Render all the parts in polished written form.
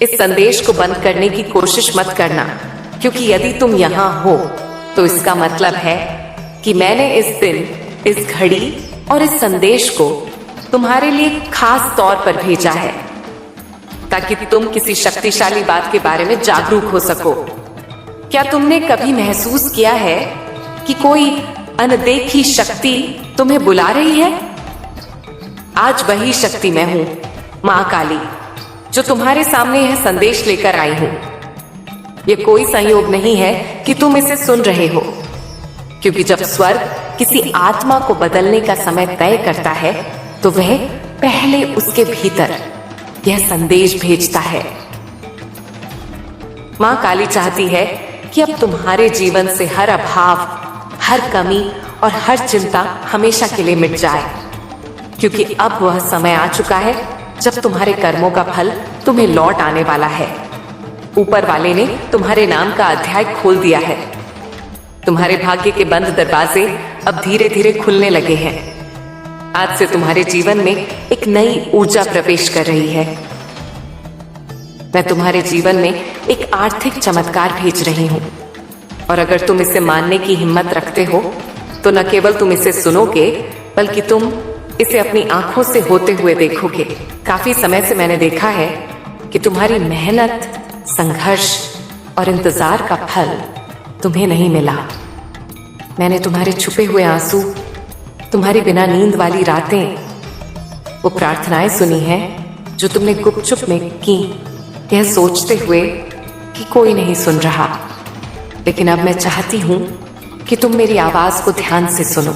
इस संदेश को बंद करने की कोशिश मत करना, क्योंकि यदि तुम यहाँ हो तो इसका मतलब है कि मैंने इस दिन, इस घड़ी और इस संदेश को तुम्हारे लिए खास तौर पर भेजा है, ताकि तुम किसी शक्तिशाली बात के बारे में जागरूक हो सको। क्या तुमने कभी महसूस किया है कि कोई अनदेखी शक्ति तुम्हें बुला रही है? आज वही शक्ति मैं हूं, मां काली, जो तुम्हारे सामने यह संदेश लेकर आई हूं। यह कोई संयोग नहीं है कि तुम इसे सुन रहे हो, क्योंकि जब स्वर्ग किसी आत्मा को बदलने का समय तय करता है तो वह पहले उसके भीतर यह संदेश भेजता है। मां काली चाहती है कि अब तुम्हारे जीवन से हर अभाव, हर कमी और हर चिंता हमेशा के लिए मिट जाए, क्योंकि अब वह समय आ चुका है जब तुम्हारे कर्मों का फल तुम्हें लौट आने वाला है। ऊपर वाले ने तुम्हारे नाम का अध्याय खोल दिया है। तुम्हारे भाग्य के बंद दरवाजे अब धीरे धीरे खुलने लगे हैं। आज से तुम्हारे जीवन में एक नई ऊर्जा प्रवेश कर रही है। मैं तुम्हारे जीवन में एक आर्थिक चमत्कार भेज रही हूं, और अगर तुम इसे मानने की हिम्मत रखते हो तो न केवल तुम इसे सुनोगे, बल्कि तुम इसे अपनी आंखों से होते हुए देखोगे। काफी समय से मैंने देखा है कि तुम्हारी मेहनत, संघर्ष और इंतजार का फल तुम्हें नहीं मिला। मैंने तुम्हारे छुपे हुए आंसू, तुम्हारी बिना नींद वाली रातें, वो प्रार्थनाएं सुनी हैं जो तुमने गुपचुप में की, यह सोचते हुए कि कोई नहीं सुन रहा। लेकिन अब मैं चाहती हूं कि तुम मेरी आवाज को ध्यान से सुनो।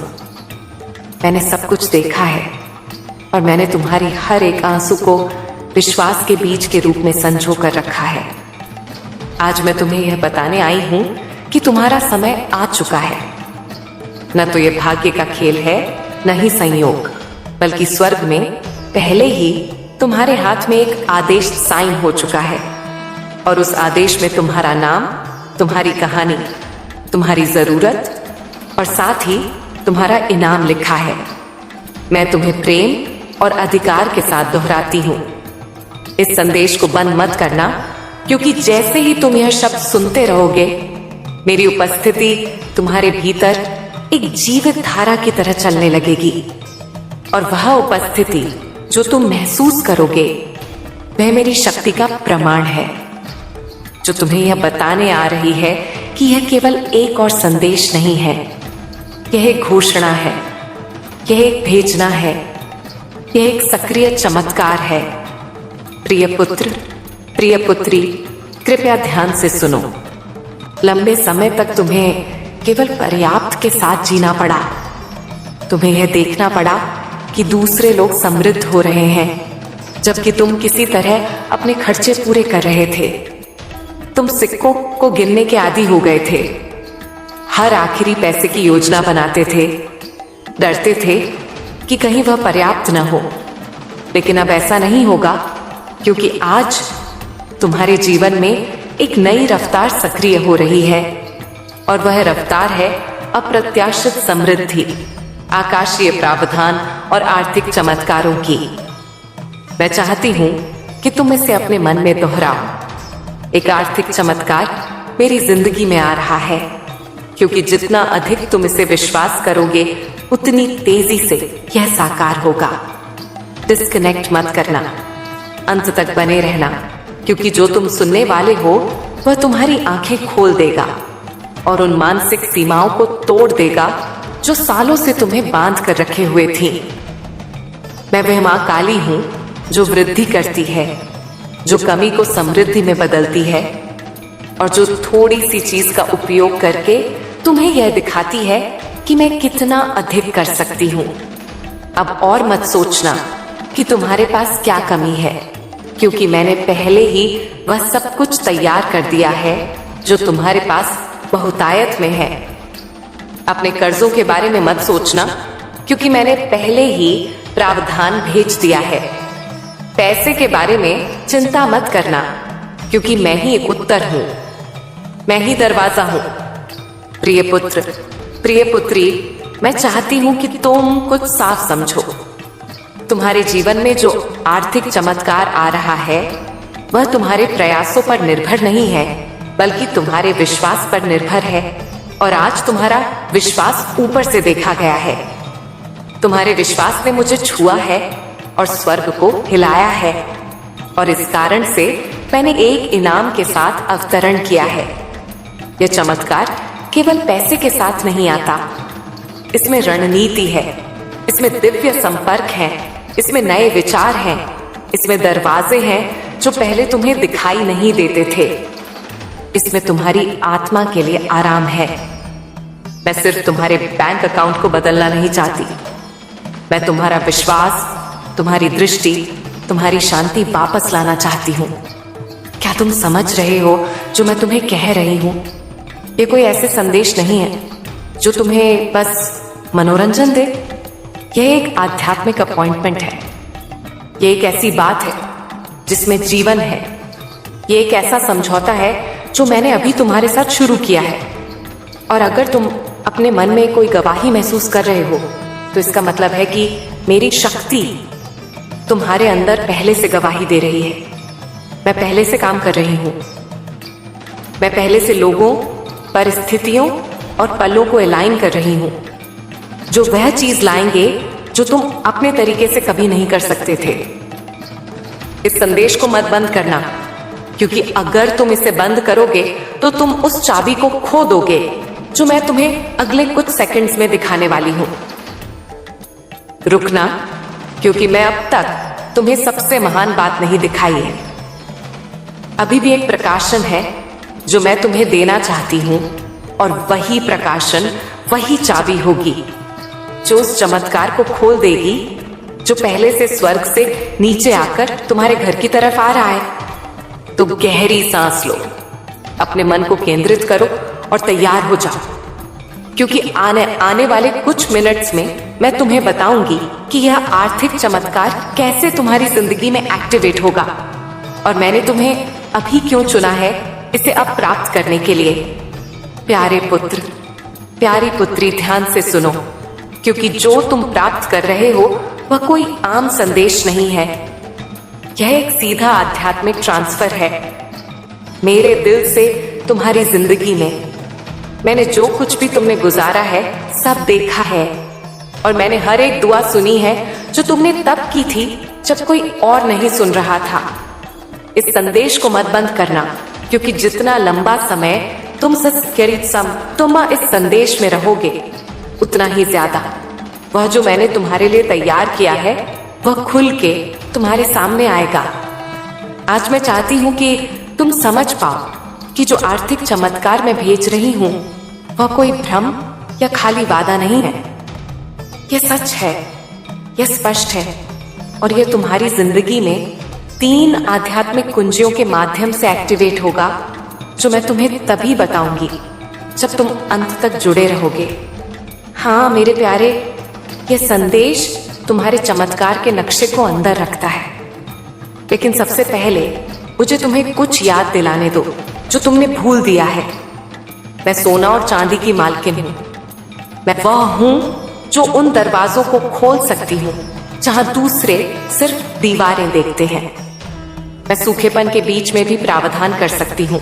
मैंने सब कुछ देखा है, और मैंने तुम्हारी हर एक आंसू को विश्वास के बीज के रूप में संजो कर रखा है। आज मैं तुम्हें यह बताने आई हूं कि तुम्हारा समय आ चुका है। न तो यह भाग्य का खेल है, न ही संयोग, बल्कि स्वर्ग में पहले ही तुम्हारे हाथ में एक आदेश साइन हो चुका है, और उस आदेश में तुम्हारा नाम, तुम्हारी कहानी, तुम्हारी जरूरत और साथ ही तुम्हारा इनाम लिखा है। मैं तुम्हें प्रेम और अधिकार के साथ दोहराती हूं, इस संदेश को बंद मत करना, क्योंकि जैसे ही तुम यह शब्द सुनते रहोगे, मेरी उपस्थिति तुम्हारे भीतर एक जीवित धारा की तरह चलने लगेगी। और वह उपस्थिति जो तुम महसूस करोगे, वह मेरी शक्ति का प्रमाण है, जो तुम्हें यह बताने आ रही है कि यह केवल एक और संदेश नहीं है, यह एक घोषणा है, यह एक भेजना है, यह एक सक्रिय चमत्कार है। प्रिय पुत्र, प्रिय पुत्री, कृपया ध्यान से सुनो। लंबे समय तक तुम्हें केवल पर्याप्त के साथ जीना पड़ा। तुम्हें यह देखना पड़ा कि दूसरे लोग समृद्ध हो रहे हैं, जबकि तुम किसी तरह अपने खर्चे पूरे कर रहे थे। तुम सिक्कों को गिनने के आदी हो गए थे, हर आखिरी पैसे की योजना बनाते थे, डरते थे कि कहीं वह पर्याप्त न हो। लेकिन अब ऐसा नहीं होगा, क्योंकि आज तुम्हारे जीवन में एक नई रफ्तार सक्रिय हो रही है, और वह रफ्तार है अप्रत्याशित समृद्धि, आकाशीय प्रावधान और आर्थिक चमत्कारों की। मैं चाहती हूं कि तुम इसे अपने मन में दोहराओ। एक आर्थिक चमत्कार मेरी जिंदगी में आ रहा है, क्योंकि जितना अधिक तुम इसे विश्वास करोगे, उतनी तेजी से यह साकार होगा। डिस्कनेक्ट मत करना, अंत तक बने रहना, क्योंकि जो तुम सुनने वाले हो वह तुम्हारी आंखें खोल देगा और उन मानसिक सीमाओं को तोड़ देगा जो सालों से तुम्हें बांध कर रखे हुए थी। मैं वह मां काली हूं जो वृद्धि करती है, जो कमी को समृद्धि में बदलती है, और जो थोड़ी सी चीज का उपयोग करके तुम्हें यह दिखाती है कि मैं कितना अधिक कर सकती हूं। अब और मत सोचना कि तुम्हारे पास क्या कमी है, क्योंकि मैंने पहले ही वह सब कुछ तैयार कर दिया है जो तुम्हारे पास बहुतायत में है। अपने कर्जों के बारे में मत सोचना, क्योंकि मैंने पहले ही प्रावधान भेज दिया है। पैसे के बारे में चिंता मत करना, क्योंकि मैं ही एक उत्तर हूं, मैं ही दरवाजा हूं। प्रिय पुत्र, प्रिय पुत्री, मैं चाहती हूं कि तुम कुछ साफ समझो। तुम्हारे जीवन में जो आर्थिक चमत्कार आ रहा है, वह तुम्हारे प्रयासों पर निर्भर नहीं है, बल्कि तुम्हारे विश्वास पर निर्भर है। और आज तुम्हारा विश्वास ऊपर से देखा गया है। तुम्हारे विश्वास ने मुझे छुआ है और स्वर्ग को हिलाया है, और इस कारण से मैंने एक इनाम के साथ अवतरण किया है। यह चमत्कार केवल पैसे के साथ नहीं आता, इसमें रणनीति है, इसमें दिव्य संपर्क है, इसमें नए विचार हैं, इसमें दरवाजे हैं जो पहले तुम्हें दिखाई नहीं देते थे। इसमें तुम्हारी आत्मा के लिए आराम है। मैं सिर्फ तुम्हारे बैंक अकाउंट को बदलना नहीं चाहती, मैं तुम्हारा विश्वास, तुम्हारी दृष्टि, तुम्हारी शांति वापस लाना चाहती हूँ। क्या तुम समझ रहे हो जो मैं तुम्हें कह रही हूँ? ये कोई ऐसे संदेश नहीं है जो तुम्हें बस मनोरंजन दे। यह एक आध्यात्मिक अपॉइंटमेंट है। ये एक ऐसी बात है जिसमें जीवन है। ये एक ऐसा समझौता है जो मैंने अभी तुम्हारे साथ शुरू किया है। और अगर तुम अपने मन में कोई गवाही महसूस कर रहे हो, तो इसका मतलब है कि मेरी शक्ति तुम्हारे अंदर पहले से गवाही दे रही है। मैं पहले से काम कर रही हूँ। मैं पहले से लोगों, परिस्थितियों और पलों को अलाइन कर रही हूँ जो वह चीज लाएंगे जो तुम अपने तरीके से कभी नहीं कर सकते थे। इस संदेश को मत बंद करना, क्योंकि अगर तुम इसे बंद करोगे तो तुम उस चाबी को खो दोगे जो मैं तुम्हें अगले कुछ सेकंड्स में दिखाने वाली हूं। रुकना, क्योंकि मैं अब तक तुम्हें सबसे महान बात नहीं दिखाई है। अभी भी एक प्रकाशन है जो मैं तुम्हें देना चाहती हूं, और वही प्रकाशन, वही चाबी होगी जो उस चमत्कार को खोल देगी जो पहले से स्वर्ग से नीचे आकर तुम्हारे घर की तरफ आ रहा है। तो गहरी सांस लो, अपने मन को केंद्रित करो और तैयार हो जाओ, क्योंकि आने वाले कुछ मिनट्स में मैं तुम्हें बताऊंगी कि यह आर्थिक चमत्कार कैसे तुम्हारी जिंदगी में एक्टिवेट होगा, और मैंने तुम्हें अभी क्यों चुना है इसे अब प्राप्त करने के लिए। प्यारे पुत्र, प्यारी पुत्री, ध्यान से सुनो, क्योंकि जो तुम प्राप्त कर रहे हो वह कोई आम संदेश नहीं है। यह एक सीधा आध्यात्मिक ट्रांसफर है मेरे दिल से तुम्हारी जिंदगी में। मैंने जो कुछ भी तुमने गुजारा है सब देखा है, और मैंने हर एक दुआ सुनी है जो तुमने तब की थी जब कोई और नहीं सुन रहा था। इस संदेश को मत बंद करना, क्योंकि जितना लंबा समय तुम इस संदेश में रहोगे, उतना ही ज्यादा वह जो मैंने तुम्हारे लिए तैयार किया है वह खुल के तुम्हारे सामने आएगा। आज मैं चाहती हूँ कि तुम समझ पाओ कि जो आर्थिक चमत्कार मैं भेज रही हूँ वह कोई भ्रम या खाली वादा नहीं है। यह सच है, यह स्पष्ट है, और यह तुम्हारी जिंदगी में 3 आध्यात्मिक कुंजियों के माध्यम से एक्टिवेट होगा जो मैं तुम्हें तभी बताऊंगी जब तुम अंत तक जुड़े रहोगे। हाँ मेरे प्यारे, यह संदेश तुम्हारे चमत्कार के नक्शे को अंदर रखता है। लेकिन सबसे पहले मुझे तुम्हें कुछ याद दिलाने दो जो तुमने भूल दिया है। मैं सोना और चांदी की मालकिन हूँ। मैं वह हूँ जो उन दरवाजों को खोल सकती हूँ जहाँ दूसरे सिर्फ दीवारें देखते हैं। मैं सूखेपन के बीच में भी प्रावधान कर सकती हूँ,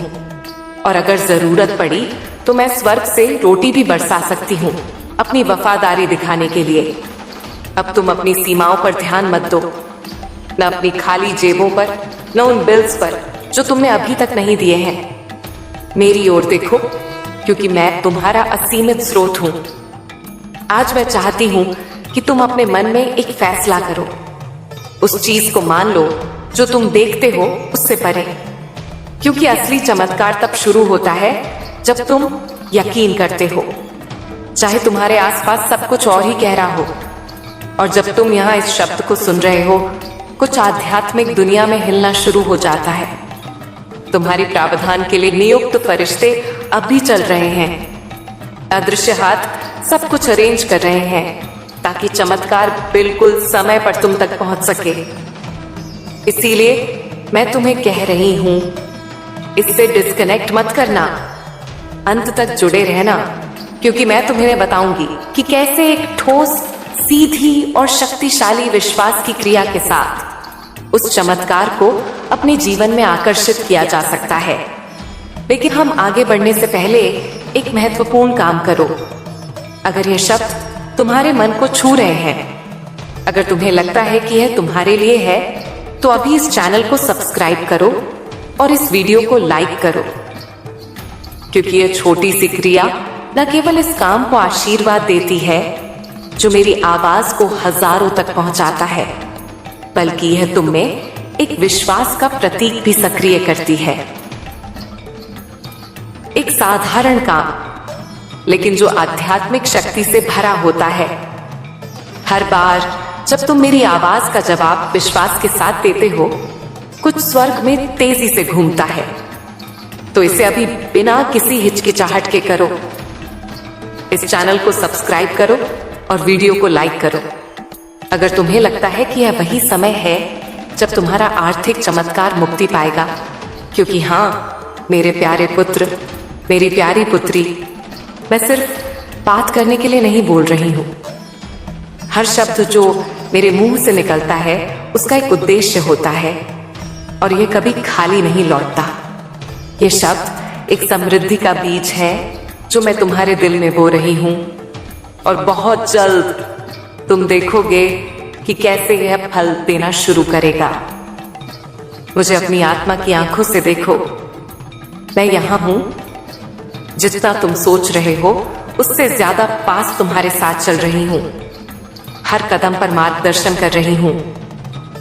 और अगर जरूरत पड़ी तो मैं स्वर्ग से रोटी भी बरसा सकती हूँ अपनी वफादारी दिखाने के लिए। अब तुम अपनी सीमाओं पर ध्यान मत दो, न अपनी खाली जेबों पर, न उन बिल्स पर जो तुमने अभी तक नहीं दिए हैं। मेरी ओर देखो, क्योंकि मैं तुम्हारा असीमित स्रोत हूं। आज मैं चाहती हूं कि तुम अपने मन में एक फैसला करो। उस चीज को मान लो जो तुम देखते हो उससे परे, क्योंकि असली चमत्कार तब शुरू होता है जब तुम यकीन करते हो, चाहे तुम्हारे आसपास सब कुछ और ही कह रहा हो। और जब तुम यहाँ इस शब्द को सुन रहे हो, कुछ आध्यात्मिक दुनिया में हिलना शुरू हो जाता है। तुम्हारी प्रावधान के लिए नियुक्त फरिश्ते अब भी चल रहे हैं। अदृश्य हाथ सब कुछ अरेंज कर रहे हैं ताकि चमत्कार बिल्कुल समय पर तुम तक पहुंच सके। इसीलिए मैं तुम्हें कह रही हूं, इससे डिस्कनेक्ट मत करना, अंत तक जुड़े रहना, क्योंकि मैं तुम्हें बताऊंगी कि कैसे एक ठोस, सीधी और शक्तिशाली विश्वास की क्रिया के साथ उस चमत्कार को अपने जीवन में आकर्षित किया जा सकता है। लेकिन हम आगे बढ़ने से पहले एक महत्वपूर्ण काम करो। अगर ये शब्द तुम्हारे मन को छू रहे हैं, अगर तुम्हें लगता है कि यह तुम्हारे लिए है, तो अभी इस चैनल को सब्सक्राइब करो और इस वीडियो को लाइक करो, क्योंकि यह छोटी सी क्रिया न केवल इस काम को आशीर्वाद देती है जो मेरी आवाज को हजारों तक पहुंचाता है, बल्कि यह तुम में एक विश्वास का प्रतीक भी सक्रिय करती है। एक साधारण काम, लेकिन जो आध्यात्मिक शक्ति से भरा होता है। हर बार जब तुम मेरी आवाज का जवाब विश्वास के साथ देते हो, कुछ स्वर्ग में तेजी से घूमता है। तो इसे अभी बिना किसी हिचकिचाहट के करो। इस चैनल को सब्सक्राइब करो और वीडियो को लाइक करो। अगर तुम्हें लगता है कि यह वही समय है जब तुम्हारा आर्थिक चमत्कार मुक्ति पाएगा, क्योंकि हाँ मेरे प्यारे पुत्र, मेरी प्यारी पुत्री, मैं सिर्फ बात करने के लिए नहीं बोल रही हूं। हर शब्द जो मेरे मुंह से निकलता है उसका एक उद्देश्य होता है और यह कभी खाली नहीं लौटता। यह शब्द एक समृद्धि का बीज है जो मैं तुम्हारे दिल में बो रही हूं, और बहुत जल्द तुम देखोगे कि कैसे यह फल देना शुरू करेगा। मुझे अपनी आत्मा की आंखों से देखो। मैं यहां हूं। जितना तुम सोच रहे हो उससे ज्यादा पास तुम्हारे साथ चल रही हूं। हर कदम पर मार्गदर्शन कर रही हूं,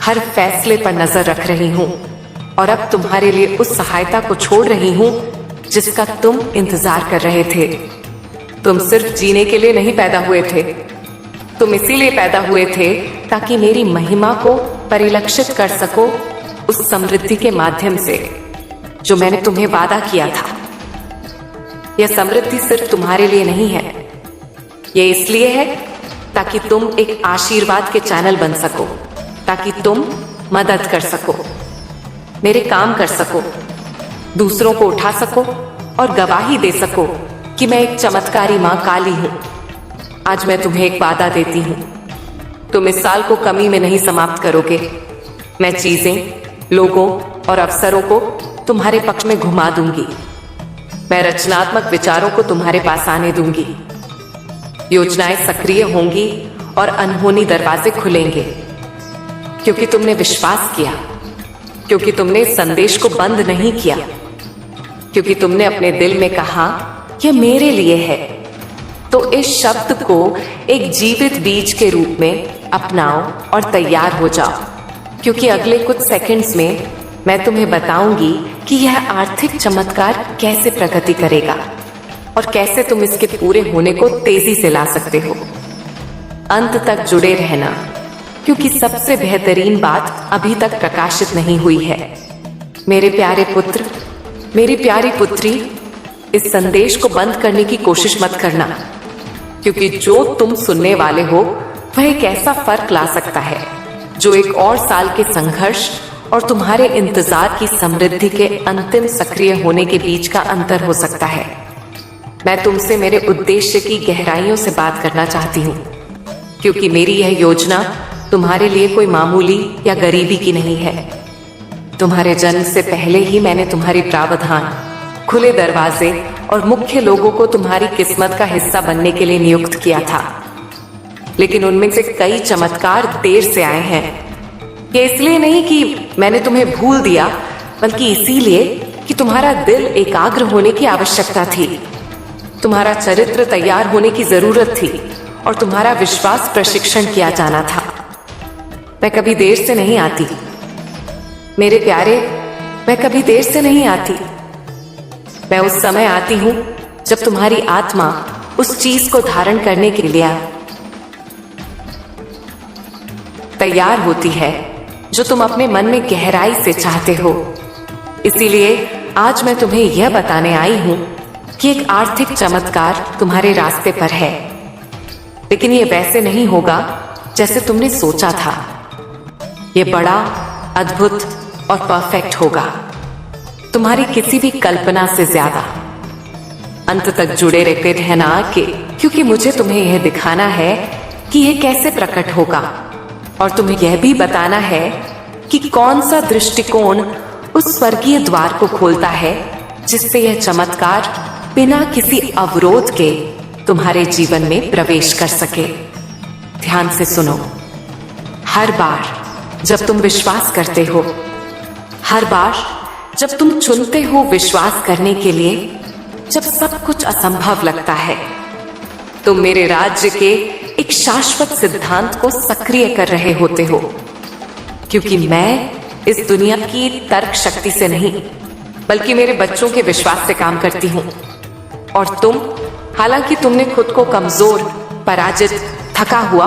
हर फैसले पर नजर रख रही हूं, और अब तुम्हारे लिए उस सहायता को छोड़ रही हूं जिसका तुम इंतजार कर रहे थे। तुम सिर्फ जीने के लिए नहीं पैदा हुए थे, तुम इसीलिए पैदा हुए थे ताकि मेरी महिमा को परिलक्षित कर सको उस समृद्धि के माध्यम से जो मैंने तुम्हें वादा किया था। यह समृद्धि सिर्फ तुम्हारे लिए नहीं है, यह इसलिए है ताकि तुम एक आशीर्वाद के चैनल बन सको, ताकि तुम मदद कर सको, मेरे काम कर सको, दूसरों को उठा सको और गवाही दे सको कि मैं एक चमत्कारी मां काली हूं। आज मैं तुम्हें एक वादा देती हूं, तुम इस साल को कमी में नहीं समाप्त करोगे। मैं चीजें, लोगों और अवसरों को तुम्हारे पक्ष में घुमा दूंगी। मैं रचनात्मक विचारों को तुम्हारे पास आने दूंगी। योजनाएं सक्रिय होंगी और अनहोनी दरवाजे खुलेंगे, क्योंकि तुमने विश्वास किया, क्योंकि तुमने इस संदेश को बंद नहीं किया, क्योंकि तुमने अपने दिल में कहा यह मेरे लिए है। तो इस शब्द को एक जीवित बीज के रूप में अपनाओ और तैयार हो जाओ, क्योंकि अगले कुछ सेकंड्स में मैं तुम्हें बताऊंगी कि यह आर्थिक चमत्कार कैसे प्रगति करेगा और कैसे तुम इसके पूरे होने को तेजी से ला सकते हो। अंत तक जुड़े रहना, क्योंकि सबसे बेहतरीन बात अभी तक प्रकाशित नहीं हुई है। मेरे प्यारे पुत्र, मेरी प्यारी पुत्री, इस संदेश को बंद करने की कोशिश मत करना, क्योंकि जो तुम सुनने वाले हो वह एक ऐसा फर्क ला सकता है जो एक और साल के संघर्ष और तुम्हारे इंतजार की समृद्धि के अंतिम सक्रिय होने के बीच का अंतर हो सकता है। मैं तुमसे मेरे उद्देश्य की गहराइयों से बात करना चाहती हूँ, क्योंकि मेरी यह योजना तुम्हारे लिए कोई मामूली या गरीबी की नहीं है। तुम्हारे जन्म से पहले ही मैंने तुम्हारी प्रावधान, खुले दरवाजे और मुख्य लोगों को तुम्हारी किस्मत का हिस्सा बनने के लिए नियुक्त किया था। लेकिन उनमें से कई चमत्कार देर से आए हैं। ये इसलिए नहीं कि मैंने तुम्हें भूल दिया, बल्कि इसीलिए कि तुम्हारा दिल एकाग्र होने की आवश्यकता थी, तुम्हारा चरित्र तैयार होने की जरूरत थी और तुम्हारा विश्वास प्रशिक्षण किया जाना था। मैं कभी देर से नहीं आती मेरे प्यारे, मैं कभी देर से नहीं आती। मैं उस समय आती हूं जब तुम्हारी आत्मा उस चीज को धारण करने के लिए तैयार होती है जो तुम अपने मन में गहराई से चाहते हो। इसीलिए आज मैं तुम्हें यह बताने आई हूं कि एक आर्थिक चमत्कार तुम्हारे रास्ते पर है, लेकिन यह वैसे नहीं होगा जैसे तुमने सोचा था। यह बड़ा, अद्भुत और परफेक्ट होगा, तुम्हारी किसी भी कल्पना से ज्यादा। अंत तक जुड़े रहते रहना क्योंकि मुझे तुम्हें यह दिखाना है कि यह कैसे प्रकट होगा, और तुम्हें यह भी बताना है कि कौन सा दृष्टिकोण उस स्वर्गीय द्वार को खोलता है जिससे यह चमत्कार बिना किसी अवरोध के तुम्हारे जीवन में प्रवेश कर सके। ध्यान से सुनो। हर बार जब तुम विश्वास करते हो, हर बार जब तुम चुनते हो विश्वास करने के लिए, जब सब कुछ असंभव लगता है, तुम मेरे राज्य के एक शाश्वत सिद्धांत को सक्रिय कर रहे होते हो। क्योंकि मैं इस दुनिया की तर्क शक्ति से नहीं, बल्कि मेरे बच्चों के विश्वास से काम करती हूं। और तुम, हालांकि तुमने खुद को कमजोर, पराजित, थका हुआ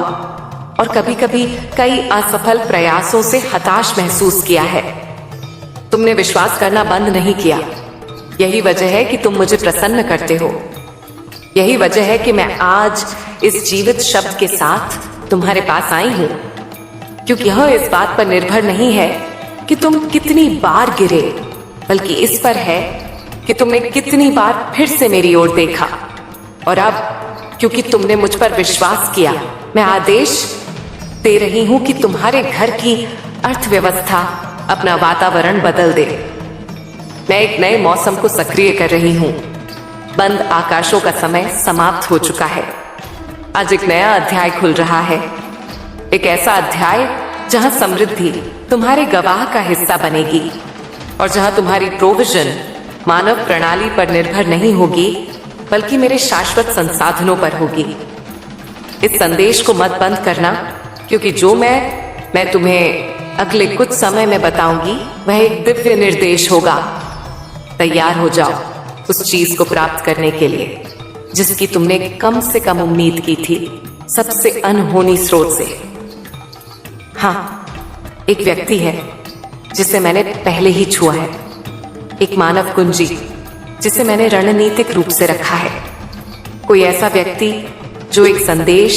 और कभी कभी कई असफल प्रयासों से हताश महसूस किया है, तुमने विश्वास करना बंद नहीं किया। यही वजह है कि तुम मुझे प्रसन्न करते हो। यही वजह है कि मैं आज इस जीवित शब्द के साथ तुम्हारे पास आई हूं। क्योंकि यह इस बात पर निर्भर नहीं है कि तुम कितनी बार गिरे, बल्कि इस पर है कि तुमने कितनी बार फिर से मेरी ओर देखा। और अब क्योंकि तुमने मुझ पर विश्वास किया, मैं आदेश दे रही हूं कि तुम्हारे घर की अर्थव्यवस्था अपना वातावरण बदल दे। मैं एक नए मौसम को सक्रिय कर रही हूं। बंद आकाशों का समय समाप्त हो चुका है। आज एक नया अध्याय खुल रहा है। एक ऐसा अध्याय जहां समृद्धि तुम्हारे गवाह का हिस्सा बनेगी और जहां तुम्हारी प्रोविजन मानव प्रणाली पर निर्भर नहीं होगी, बल्कि मेरे शाश्वत संसाधनों पर होगी। इस संदेश को मत बंद करना, क्योंकि जो मैं तुम्हें अगले कुछ समय में बताऊंगी वह एक दिव्य निर्देश होगा। तैयार हो जाओ उस चीज को प्राप्त करने के लिए जिसकी तुमने कम से कम उम्मीद की थी, सबसे अनहोनी स्रोत से। हाँ, एक व्यक्ति है जिसे मैंने पहले ही छुआ है। एक मानव कुंजी जिसे मैंने रणनीतिक रूप से रखा है। कोई ऐसा व्यक्ति जो एक संदेश,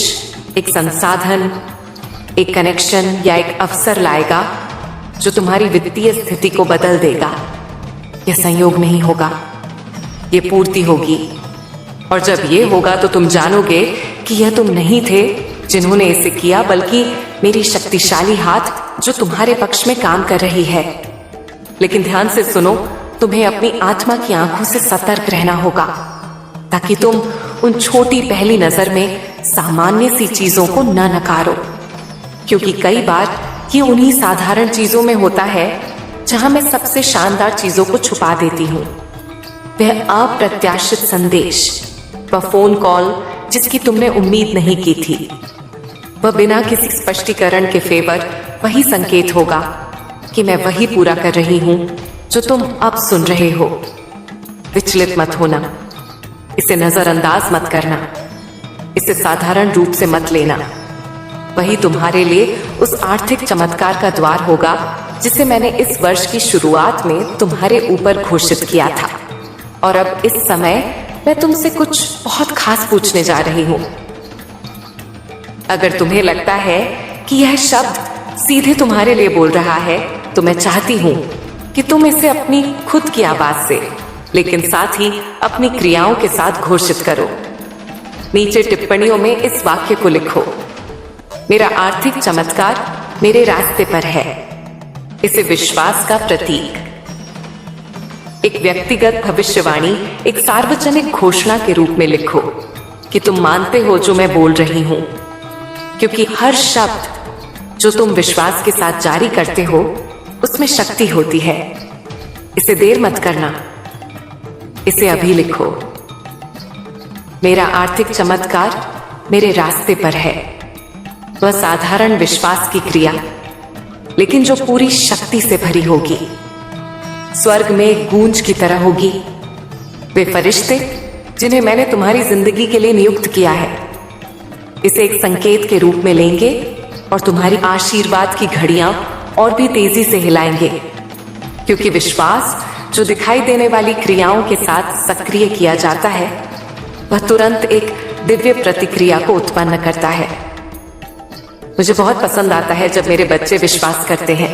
एक संसाधन, एक कनेक्शन या एक अवसर लाएगा जो तुम्हारी वित्तीय स्थिति को बदल देगा। यह संयोग नहीं होगा, ये पूर्ति होगी। और जब ये होगा तो तुम जानोगे कि यह तुम नहीं थे जिन्होंने इसे किया, बल्कि मेरी शक्तिशाली हाथ जो तुम्हारे पक्ष में काम कर रही है। लेकिन ध्यान से सुनो, तुम्हें अपनी आत्मा की आंखों से सतर्क रहना होगा ताकि तुम उन छोटी पहली नजर में सामान्य सी चीजों को न नकारो। क्योंकि कई बार ये उन्हीं साधारण चीजों में होता है जहां मैं सबसे शानदार चीजों को छुपा देती हूँ। वह अप्रत्याशित संदेश, वह फोन कॉल जिसकी तुमने उम्मीद नहीं की थी, वह बिना किसी स्पष्टीकरण के फेवर वही संकेत होगा कि मैं वही पूरा कर रही हूं जो तुम अब सुन रहे हो। विचलित मत होना, इसे नजरअंदाज मत करना, इसे साधारण रूप से मत लेना। वही तुम्हारे लिए उस आर्थिक चमत्कार का द्वार होगा जिसे मैंने इस वर्ष की शुरुआत में तुम्हारे ऊपर घोषित किया था। और अब इस समय मैं तुमसे कुछ बहुत खास पूछने जा रही हूं। अगर तुम्हें लगता है कि यह शब्द सीधे तुम्हारे लिए बोल रहा है, तो मैं चाहती हूं कि तुम इसे अपनी खुद की आवाज से, लेकिन साथ ही अपनी क्रियाओं के साथ घोषित करो। नीचे टिप्पणियों में इस वाक्य को लिखो, मेरा आर्थिक चमत्कार मेरे रास्ते पर है। इसे विश्वास का प्रतीक, एक व्यक्तिगत भविष्यवाणी, एक सार्वजनिक घोषणा के रूप में लिखो कि तुम मानते हो जो मैं बोल रही हूं। क्योंकि हर शब्द जो तुम विश्वास के साथ जारी करते हो उसमें शक्ति होती है। इसे देर मत करना, इसे अभी लिखो। मेरा आर्थिक चमत्कार मेरे रास्ते पर है। वह साधारण विश्वास की क्रिया, लेकिन जो पूरी शक्ति से भरी होगी, स्वर्ग में गूंज की तरह होगी। वे फरिश्ते जिन्हें मैंने तुम्हारी जिंदगी के लिए नियुक्त किया है, इसे एक संकेत के रूप में लेंगे और तुम्हारी आशीर्वाद की घड़ियां और भी तेजी से हिलाएंगे। क्योंकि विश्वास जो दिखाई देने वाली क्रियाओं के साथ सक्रिय किया जाता है, वह तुरंत एक दिव्य प्रतिक्रिया को उत्पन्न करता है। मुझे बहुत पसंद आता है जब मेरे बच्चे विश्वास करते हैं,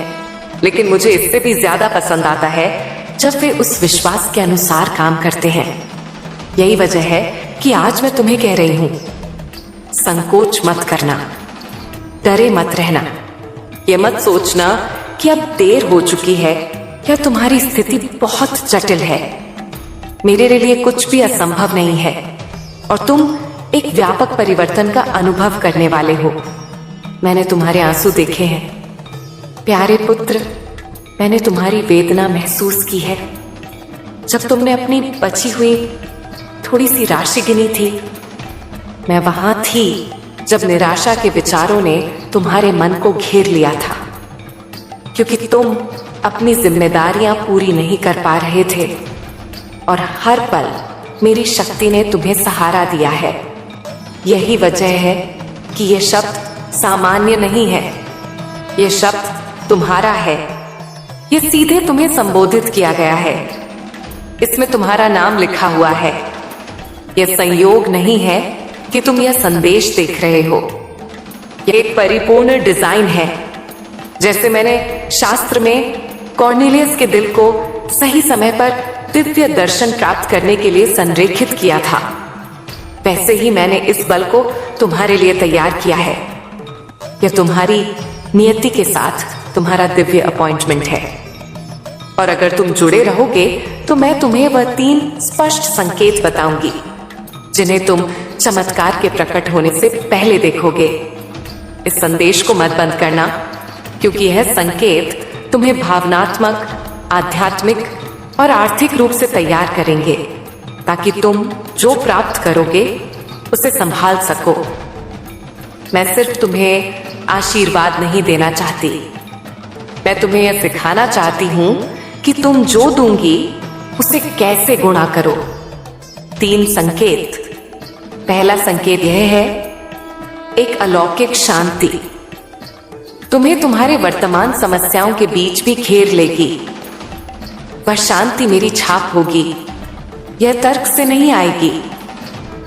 लेकिन मुझे इससे भी ज्यादा पसंद आता है जब वे उस विश्वास के अनुसार काम करते हैं। यही वजह है कि आज मैं तुम्हें कह रही हूं, संकोच मत करना, डरे मत रहना। ये मत सोचना कि अब देर हो चुकी है या तुम्हारी स्थिति बहुत जटिल है। मेरे लिए कुछ भी असंभव नहीं है और तुम एक व्यापक परिवर्तन का अनुभव करने वाले हो। मैंने तुम्हारे आंसू देखे हैं प्यारे पुत्र, मैंने तुम्हारी वेदना महसूस की है। जब तुमने अपनी बची हुई थोड़ी सी राशि गिनी थी, मैं वहां थी जब निराशा के विचारों ने तुम्हारे मन को घेर लिया था, क्योंकि तुम अपनी जिम्मेदारियां पूरी नहीं कर पा रहे थे और हर पल मेरी शक्ति ने तुम्हें सहारा दिया है। यही वजह है कि ये शब्द सामान्य नहीं है, ये शब्द तुम्हारा है। ये सीधे तुम्हें संबोधित किया गया है, इसमें तुम्हारा नाम लिखा हुआ है। यह संयोग नहीं है कि तुम यह संदेश देख रहे हो, यह एक परिपूर्ण डिजाइन है। जैसे मैंने शास्त्र में कॉर्नेलियस के दिल को सही समय पर दिव्य दर्शन प्राप्त करने के लिए संरेखित किया था, वैसे ही मैंने इस बल को तुम्हारे लिए तैयार किया है। यह तुम्हारी नियति के साथ तुम्हारा दिव्य अपॉइंटमेंट है और अगर तुम जुड़े रहोगे तो मैं तुम्हें वह 3 स्पष्ट संकेत बताऊंगी जिन्हें तुम चमत्कार के प्रकट होने से पहले देखोगे। इस संदेश को मत बंद करना, क्योंकि यह संकेत तुम्हें भावनात्मक, आध्यात्मिक और आर्थिक रूप से तैयार करेंगे ताकि तुम जो प्राप्त करोगे उसे संभाल सको। मैं सिर्फ तुम्हें आशीर्वाद नहीं देना चाहती, मैं तुम्हें यह सिखाना चाहती हूं कि तुम जो दूंगी उसे कैसे गुणा करो। 3 संकेत। पहला संकेत यह है, एक अलौकिक शांति तुम्हें तुम्हारे वर्तमान समस्याओं के बीच भी घेर लेगी। वह शांति मेरी छाप होगी, यह तर्क से नहीं आएगी,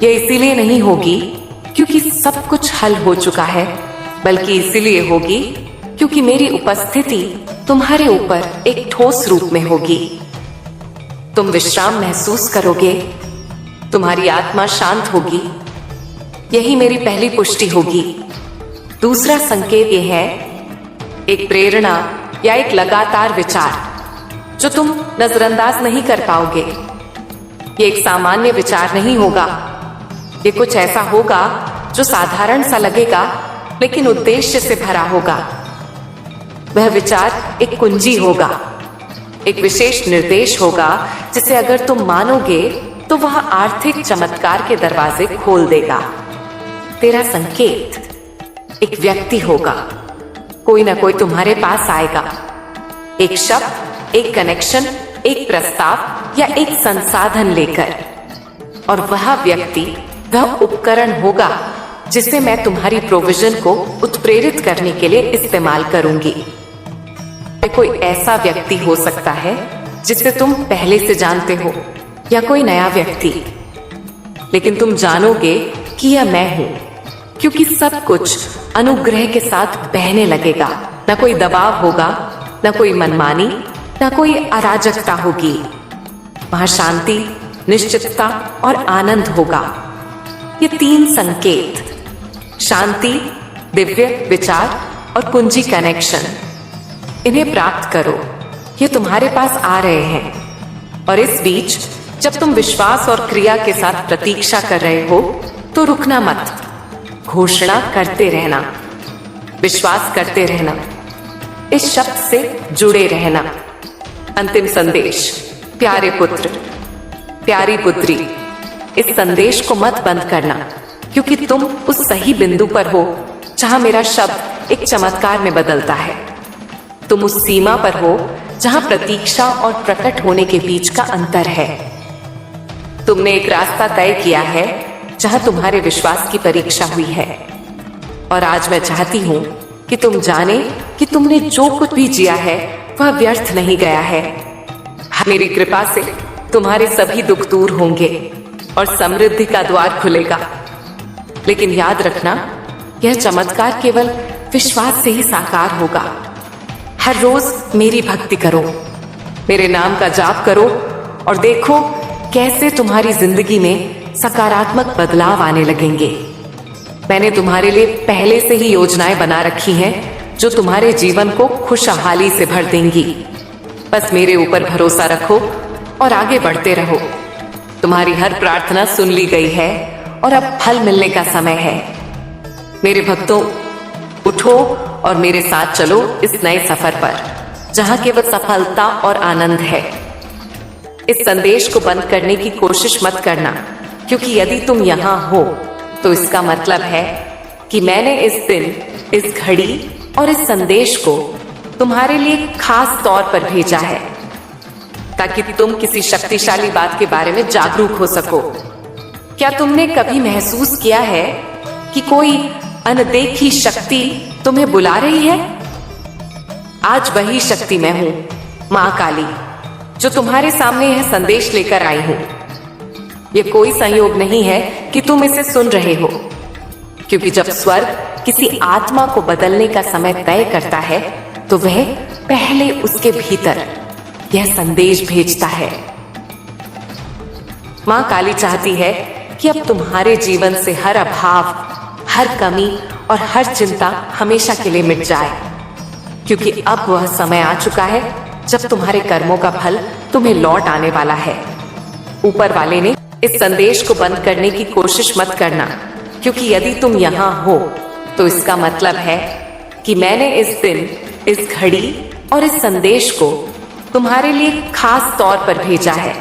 यह इसीलिए नहीं होगी क्योंकि सब कुछ हल हो चुका है, बल्कि इसीलिए होगी क्योंकि मेरी उपस्थिति तुम्हारे ऊपर एक ठोस रूप में होगी। तुम विश्राम महसूस करोगे, तुम्हारी आत्मा शांत होगी, यही मेरी पहली पुष्टि होगी। दूसरा संकेत यह है, एक प्रेरणा या एक लगातार विचार जो तुम नजरअंदाज नहीं कर पाओगे। ये एक सामान्य विचार नहीं होगा, ये कुछ ऐसा होगा जो साधारण सा लगेगा लेकिन उद्देश्य से भरा होगा। वह विचार एक कुंजी होगा, एक विशेष निर्देश होगा जिसे अगर तुम मानोगे तो वह आर्थिक चमत्कार के दरवाजे खोल देगा। तेरा संकेत, एक व्यक्ति होगा, कोई ना कोई तुम्हारे पास आएगा, एक शब्द, एक कनेक्शन, एक प्रस्ताव या एक संसाधन लेकर, और वह व्यक्ति वह उपकरण होगा जिसे मैं तुम्हारी प्रोविजन को उत्प्रेरित करने के लिए इस्तेमाल करूंगी। कोई ऐसा व्यक्ति हो सकता है जिसे तुम पहले से जानते हो या कोई नया व्यक्ति, लेकिन तुम जानोगे कि यह मैं हूं क्योंकि सब कुछ अनुग्रह के साथ बहने लगेगा। ना कोई दबाव होगा, ना कोई मनमानी, ना कोई अराजकता होगी। वहां शांति, निश्चितता और आनंद होगा। ये 3 संकेत, शांति, दिव्य विचार और कुंजी कनेक्शन, इन्हें प्राप्त करो। ये तुम्हारे पास आ रहे हैं और इस बीच जब तुम विश्वास और क्रिया के साथ प्रतीक्षा कर रहे हो तो रुकना मत, घोषणा करते रहना, विश्वास करते रहना, इस शब्द से जुड़े रहना। अंतिम संदेश, प्यारे पुत्र, प्यारी पुत्री, इस संदेश को मत बंद करना, क्योंकि तुम उस सही बिंदु पर हो जहां मेरा शब्द एक चमत्कार में बदलता है। तुम उस सीमा पर हो जहां प्रतीक्षा और प्रकट होने के बीच का अंतर है। तुमने एक रास्ता तय किया है जहां तुम्हारे विश्वास की परीक्षा हुई है, और आज मैं चाहती हूं कि तुम जाने कि तुमने जो कुछ भी जिया है वह व्यर्थ नहीं गया है। मेरी कृपा से तुम्हारे सभी दुख दूर होंगे और समृद्धि का द्वार खुलेगा। लेकिन याद रखना, यह चमत्कार केवल विश्वास से ही साकार होगा। हर रोज मेरी भक्ति करो, मेरे नाम का जाप करो और देखो कैसे तुम्हारी जिंदगी में सकारात्मक बदलाव आने लगेंगे। मैंने तुम्हारे लिए पहले से ही योजनाएं बना रखी हैं जो तुम्हारे जीवन को खुशहाली से भर देंगी। बस मेरे ऊपर भरोसा रखो और आगे बढ़ते रहो। तुम्हारी हर प्रार्थना सुन ली गई है और अब फल मिलने का समय है। मेरे भक्तों, उठो और मेरे साथ चलो इस नए सफर पर, जहां केवल सफलता और आनंद है। इस संदेश को बंद करने की कोशिश मत करना, क्योंकि यदि तुम यहाँ हो तो इसका मतलब है कि मैंने इस दिन, इस घड़ी और इस संदेश को तुम्हारे लिए खास तौर पर भेजा है, ताकि तुम किसी शक्तिशाली बात के बारे में जागरूक हो सको। क्या तुमने कभी महसूस किया है कि कोई अनदेखी शक्ति तुम्हें बुला रही है? आज वही शक्ति मैं हूं, मां काली, जो तुम्हारे सामने यह संदेश लेकर आई हूं। यह कोई संयोग नहीं है कि तुम इसे सुन रहे हो, क्योंकि जब स्वर्ग किसी आत्मा को बदलने का समय तय करता है तो वह पहले उसके भीतर यह संदेश भेजता है। मां काली चाहती है कि अब तुम्हारे जीवन से हर अभाव, हर कमी और हर चिंता हमेशा के लिए मिट जाए, क्योंकि अब वह समय आ चुका है जब तुम्हारे कर्मों का फल तुम्हें लौट आने वाला है। ऊपर वाले ने इस संदेश को बंद करने की कोशिश मत करना, क्योंकि यदि तुम यहाँ हो तो इसका मतलब है कि मैंने इस दिन, इस घड़ी और इस संदेश को तुम्हारे लिए खास तौर पर भेजा है,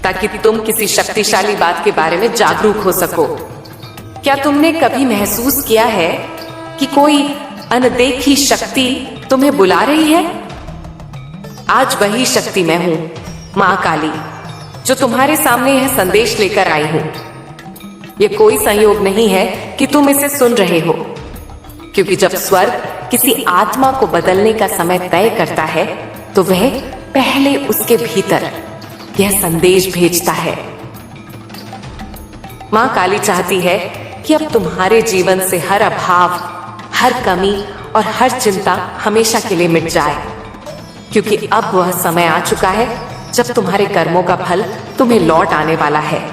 ताकि तुम किसी शक्तिशाली बात के बारे में जागरूक हो सको। क्या तुमने कभी महसूस किया है कि कोई अनदेखी शक्ति तुम्हें बुला रही है? आज वही शक्ति मैं हूं, मां काली, जो तुम्हारे सामने यह संदेश लेकर आई हूं। यह कोई संयोग नहीं है कि तुम इसे सुन रहे हो, क्योंकि जब स्वर्ग किसी आत्मा को बदलने का समय तय करता है तो वह पहले उसके भीतर यह संदेश भेजता है। मां काली चाहती है कि अब तुम्हारे जीवन से हर अभाव, हर कमी और हर चिंता हमेशा के लिए मिट जाए, क्योंकि अब वह समय आ चुका है जब तुम्हारे कर्मों का फल तुम्हें लौट आने वाला है।